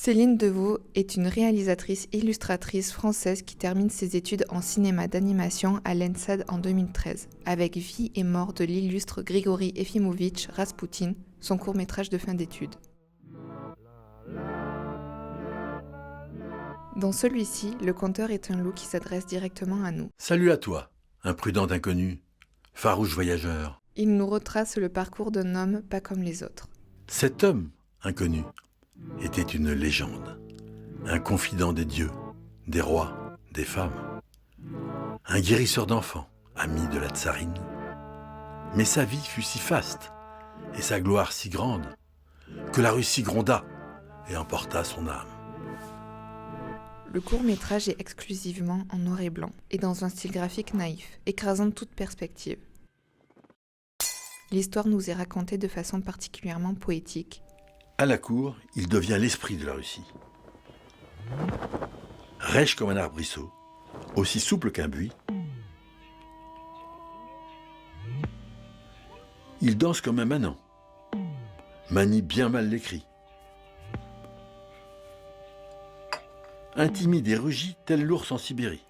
Céline Devaux est une réalisatrice illustratrice française qui termine ses études en cinéma d'animation à l'ENSAD en 2013, avec Vie et mort de l'illustre Grigori Efimovitch Raspoutine, son court-métrage de fin d'études. Dans celui-ci, le conteur est un loup qui s'adresse directement à nous. Salut à toi, imprudent inconnu, farouche voyageur. Il nous retrace le parcours d'un homme pas comme les autres. Cet homme, inconnu, était une légende, un confident des dieux, des rois, des femmes, un guérisseur d'enfants, ami de la tsarine. Mais sa vie fut si faste, et sa gloire si grande, que la Russie gronda et emporta son âme. Le court-métrage est exclusivement en noir et blanc, et dans un style graphique naïf, écrasant toute perspective. L'histoire nous est racontée de façon particulièrement poétique. À la cour, il devient l'esprit de la Russie. Rêche comme un arbrisseau, aussi souple qu'un buis. Il danse comme un manant, manie bien mal les cris. Intimide et rugit tel l'ours en Sibérie.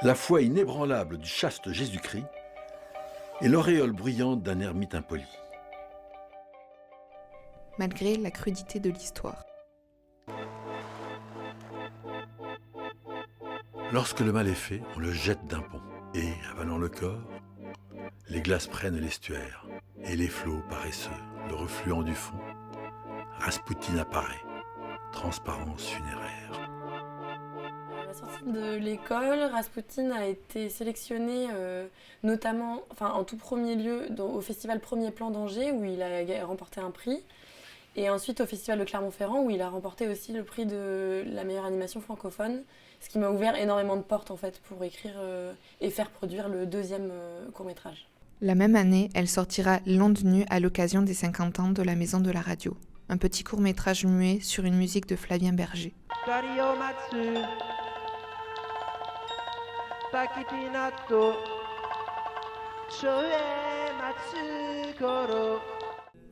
La foi inébranlable du chaste Jésus-Christ et l'auréole bruyante d'un ermite impoli. Malgré la crudité de l'histoire. Lorsque le mal est fait, on le jette d'un pont. Et, avalant le corps, les glaces prennent l'estuaire. Et les flots paresseux, le refluent du fond. Raspoutine apparaît, transparence funéraire. À la sortie de l'école, Raspoutine a été sélectionné notamment, en tout premier lieu au festival Premier Plan d'Angers où il a remporté un prix et ensuite au festival de Clermont-Ferrand où il a remporté aussi le prix de la meilleure animation francophone, ce qui m'a ouvert énormément de portes en fait pour écrire et faire produire le deuxième court-métrage. La même année, elle sortira L'Onde Nue à l'occasion des 50 ans de la Maison de la Radio, un petit court-métrage muet sur une musique de Flavien Berger.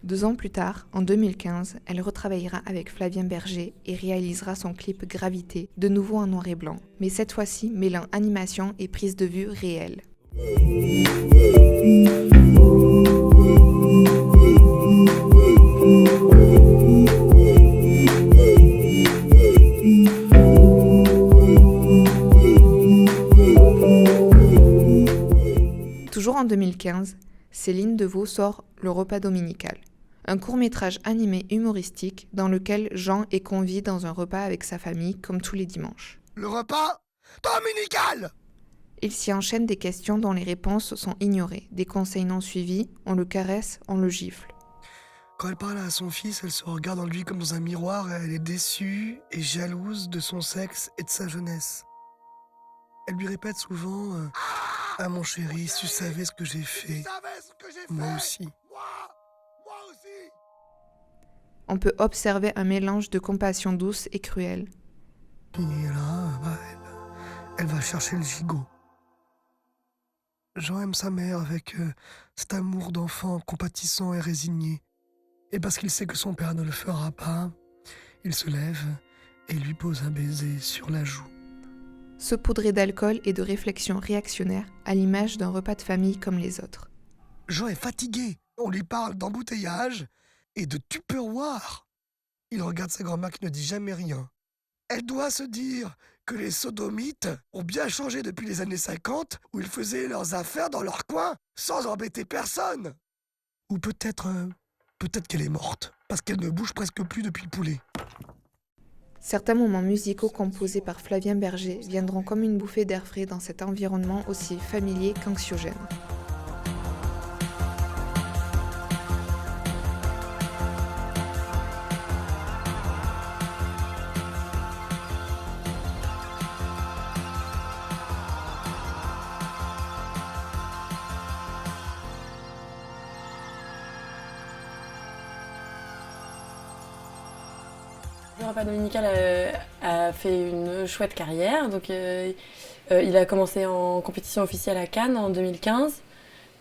2 ans plus tard, en 2015, elle retravaillera avec Flavien Berger et réalisera son clip Gravité, de nouveau en noir et blanc, mais cette fois-ci mêlant animation et prise de vue réelle. Toujours en 2015, Céline Devaux sort Le Repas dominical, un court-métrage animé humoristique dans lequel Jean est convié dans un repas avec sa famille comme tous les dimanches. Le repas dominical! Il s'y enchaîne des questions dont les réponses sont ignorées, des conseils non suivis, on le caresse, on le gifle. Quand elle parle à son fils, elle se regarde en lui comme dans un miroir et elle est déçue et jalouse de son sexe et de sa jeunesse. Elle lui répète souvent « Ah mon chéri, si tu savais ce que j'ai fait, moi aussi. » On peut observer un mélange de compassion douce et cruelle. Et là, elle va chercher le gigot. Jean aime sa mère avec cet amour d'enfant compatissant et résigné. Et parce qu'il sait que son père ne le fera pas, il se lève et lui pose un baiser sur la joue. Saupoudré d'alcool et de réflexions réactionnaires à l'image d'un repas de famille comme les autres. Jean est fatigué. On lui parle d'embouteillage et de tupperware. Il regarde sa grand-mère qui ne dit jamais rien. Elle doit se dire que les sodomites ont bien changé depuis les années 50 où ils faisaient leurs affaires dans leur coin sans embêter personne. Ou peut-être qu'elle est morte parce qu'elle ne bouge presque plus depuis le poulet. Certains moments musicaux composés par Flavien Berger viendront comme une bouffée d'air frais dans cet environnement aussi familier qu'anxiogène. Le repas dominical a fait une chouette carrière. Donc, il a commencé en compétition officielle à Cannes en 2015.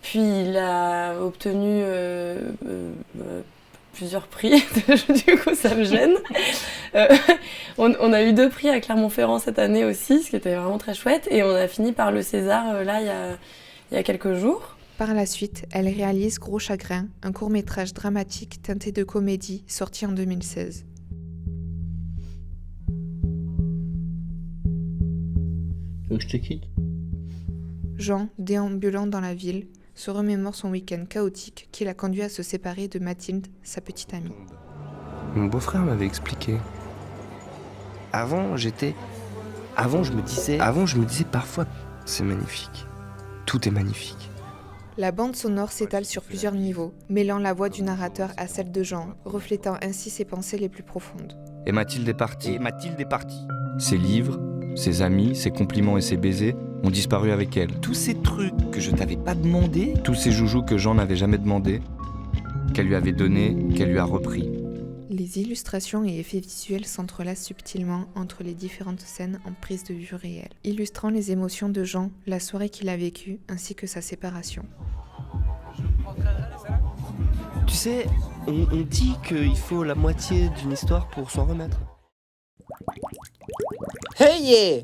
Puis il a obtenu plusieurs prix, du coup ça me gêne. On a eu 2 prix à Clermont-Ferrand cette année aussi, ce qui était vraiment très chouette. Et on a fini par le César là il y a quelques jours. Par la suite, elle réalise Gros Chagrin, un court-métrage dramatique teinté de comédie sorti en 2016. Tu veux que je te quitte ? Jean, déambulant dans la ville, se remémore son week-end chaotique qui l'a conduit à se séparer de Mathilde, sa petite amie. Mon beau-frère m'avait expliqué. Avant, je me disais parfois, c'est magnifique. Tout est magnifique. La bande sonore s'étale sur plusieurs niveaux, mêlant la voix du narrateur à celle de Jean, reflétant ainsi ses pensées les plus profondes. Et Mathilde est partie. Ses livres, ses amis, ses compliments et ses baisers ont disparu avec elle. Tous ces trucs que je t'avais pas demandé, tous ces joujoux que Jean n'avait jamais demandé, qu'elle lui avait donné, qu'elle lui a repris. Les illustrations et effets visuels s'entrelacent subtilement entre les différentes scènes en prise de vue réelle, illustrant les émotions de Jean, la soirée qu'il a vécue, ainsi que sa séparation. Tu sais, on dit qu'il faut la moitié d'une histoire pour s'en remettre. Hey yeah!